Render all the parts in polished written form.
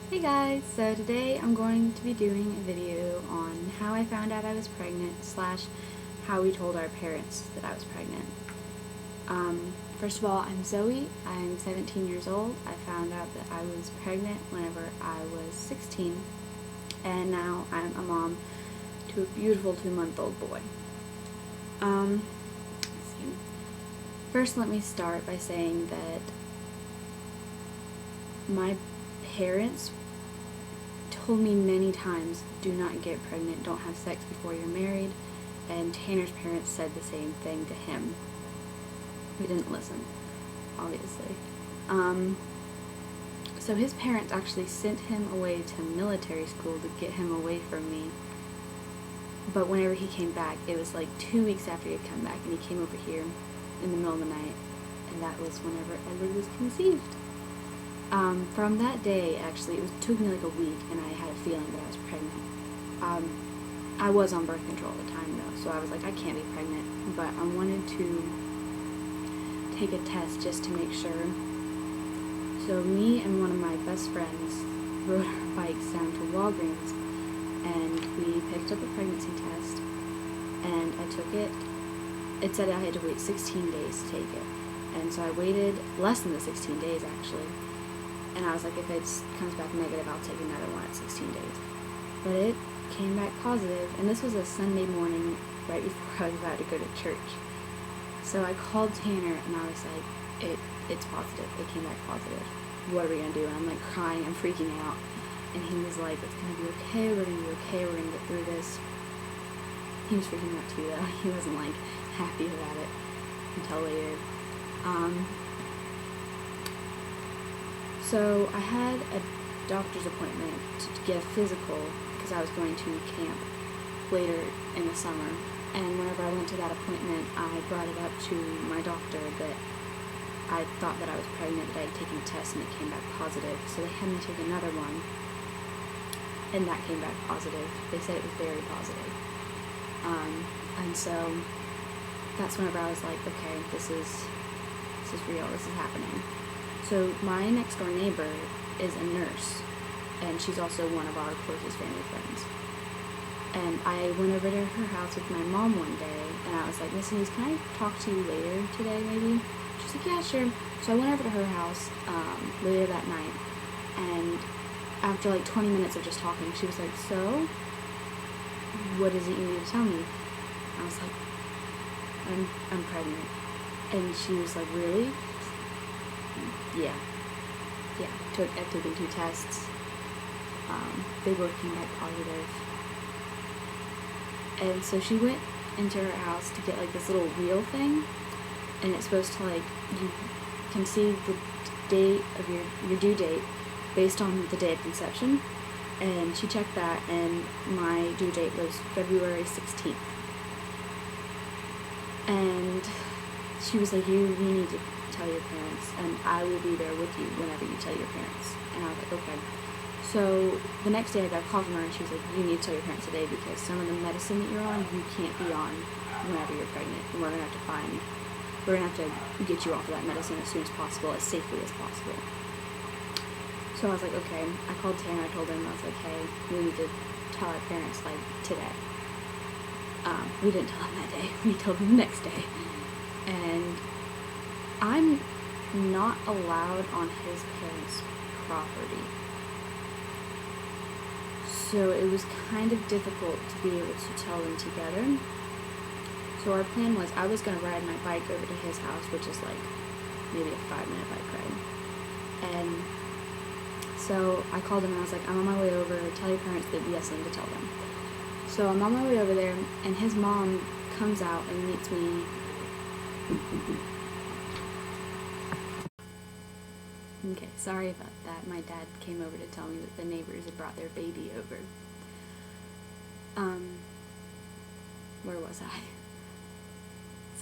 Hey guys, so today I'm going to be doing a video on how I found out I was pregnant slash how we told our parents that I was pregnant. First of all, I'm Zoe. I'm 17 years old. I found out that I was pregnant whenever I was 16, and now I'm a mom to a beautiful 2-month-old boy. Let's see. First, let me start by saying that my parents told me many times, do not get pregnant, don't have sex before you're married, and Tanner's parents said the same thing to him. We didn't listen, obviously. So his parents actually sent him away to military school to get him away from me. But whenever he came back, it was like 2 weeks after he had come back, and he came over here in the middle of the night, and that was whenever Edward was conceived. From that day, actually, took me like a week, and I had a feeling that I was pregnant. I was on birth control at the time, though, so I was like, I can't be pregnant, but I wanted to take a test just to make sure. So me and one of my best friends rode our bikes down to Walgreens, and we picked up a pregnancy test, and I took it. It said I had to wait 16 days to take it, and so I waited less than the 16 days, actually. And I was like, if it comes back negative, I'll take another one at 16 days. But it came back positive, and this was a Sunday morning right before I was about to go to church. So I called Tanner, and I was like, it's positive. It came back positive. What are we going to do? And I'm like crying. I'm freaking out. And he was like, it's going to be okay. We're going to be okay. We're going to get through this. He was freaking out too, though. He wasn't like happy about it until later. So I had a doctor's appointment to get a physical because I was going to camp later in the summer. And whenever I went to that appointment, I brought it up to my doctor that I thought that I was pregnant, that I had taken a test and it came back positive. So they had me take another one, and that came back positive. They said it was very positive. And so that's whenever I was like, okay, this is real, this is happening. So my next door neighbor is a nurse, and she's also one of our closest family friends. And I went over to her house with my mom one day, and I was like, Miss Denise, can I talk to you later today, maybe? She's like, yeah, sure. So I went over to her house later that night, and after like 20 minutes of just talking, she was like, so, what is it you need to tell me? I was like, I'm pregnant. And she was like, really? Yeah. I've taken 2 tests. They both came back positive. And so she went into her house to get like this little wheel thing, and it's supposed to like, you can see the date of your due date based on the day of conception. And she checked that, and my due date was February 16th. And she was like, you need to tell your parents, and I will be there with you whenever you tell your parents. And I was like, okay. So the next day I got a call from her, and she was like, you need to tell your parents today because some of the medicine that you're on, you can't be on whenever you're pregnant, and we're going to have to get you off of that medicine as soon as possible, as safely as possible. So I was like, okay. I called Tanner, I told him, I was like, hey, we need to tell our parents, like, today. We didn't tell them that day, we told them the next day. And I'm not allowed on his parents' property. So it was kind of difficult to be able to tell them together. So our plan was, I was going to ride my bike over to his house, which is like maybe a 5-minute bike ride. And so I called him and I was like, I'm on my way over, tell your parents that yes, I need to tell them. So I'm on my way over there, and his mom comes out and meets me. Okay, sorry about that. My dad came over to tell me that the neighbors had brought their baby over. Where was I?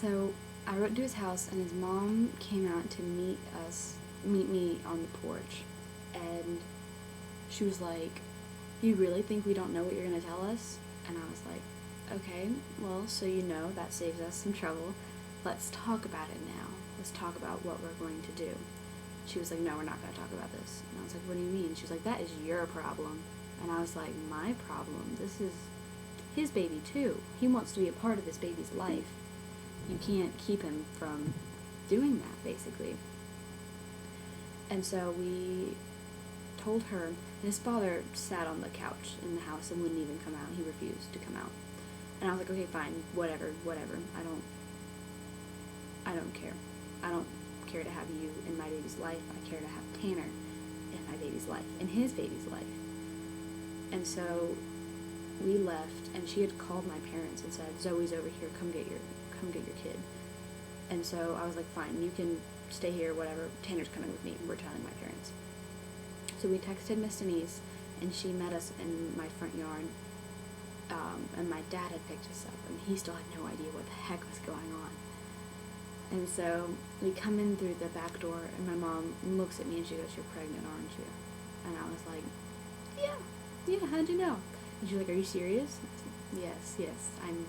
So I rode to his house, and his mom came out to meet me on the porch. And she was like, you really think we don't know what you're going to tell us? And I was like, okay, well, so you know, that saves us some trouble. Let's talk about it now. Let's talk about what we're going to do. she was like, no, we're not going to talk about this. And I was like, what do you mean? She was like, that is your problem. And I was like, my problem? This is his baby too. He wants to be a part of this baby's life. You can't keep him from doing that, basically. And so we told her, and his father sat on the couch in the house and wouldn't even come out. He refused to come out. And I was like, okay, fine, whatever. I don't care. I don't care to have you in my baby's life. I care to have Tanner in my baby's life, in his baby's life. And so we left, and she had called my parents and said, Zoe's over here, come get your kid. And so I was like, fine, you can stay here, whatever. Tanner's coming with me. We're telling my parents. So we texted Miss Denise, and she met us in my front yard. And my dad had picked us up, and he still had no idea what the heck was going on. And so we come in through the back door, and my mom looks at me and she goes, "You're pregnant, aren't you?" And I was like, yeah, how'd you know? And she's like, "Are you serious?" I said, yes, I'm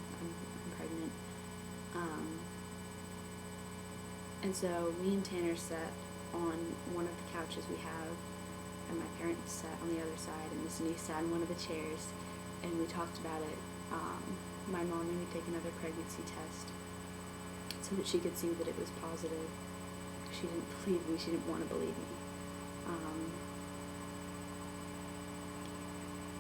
pregnant. And so me and Tanner sat on one of the couches we have, and my parents sat on the other side, and Miss Denise sat in one of the chairs, and we talked about it. My mom made me take another pregnancy test so that she could see that it was positive. She didn't believe me. She didn't want to believe me.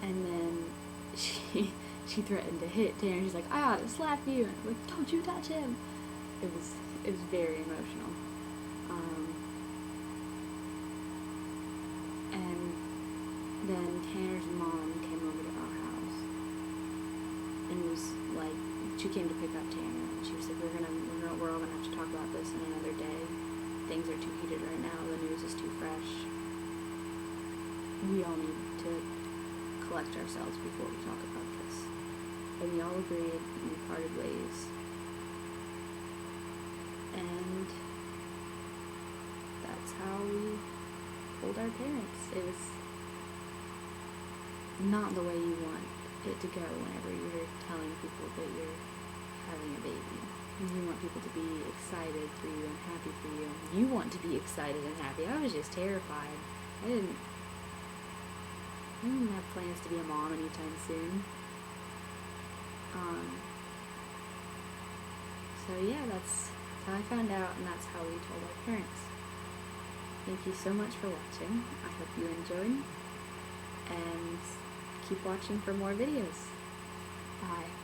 And then she threatened to hit Tanner. She's like, "I ought to slap you." And I'm like, "Don't you touch him." It was very emotional. And then Tanner's mom came over to our house and was like, she came to pick up Tanner, and she was like, we're all gonna have to talk about this in another day. Things are too heated right now. The news is too fresh. We all need to collect ourselves before we talk about this. And we all agreed, and we parted ways. And that's how we told our parents. It was not the way you want it to go whenever you're telling people that you're having a baby. You want people to be excited for you and happy for you. You want to be excited and happy. I was just terrified. I didn't have plans to be a mom anytime soon. So yeah, that's how I found out, and that's how we told our parents. Thank you so much for watching. I hope you enjoyed, and keep watching for more videos. Bye.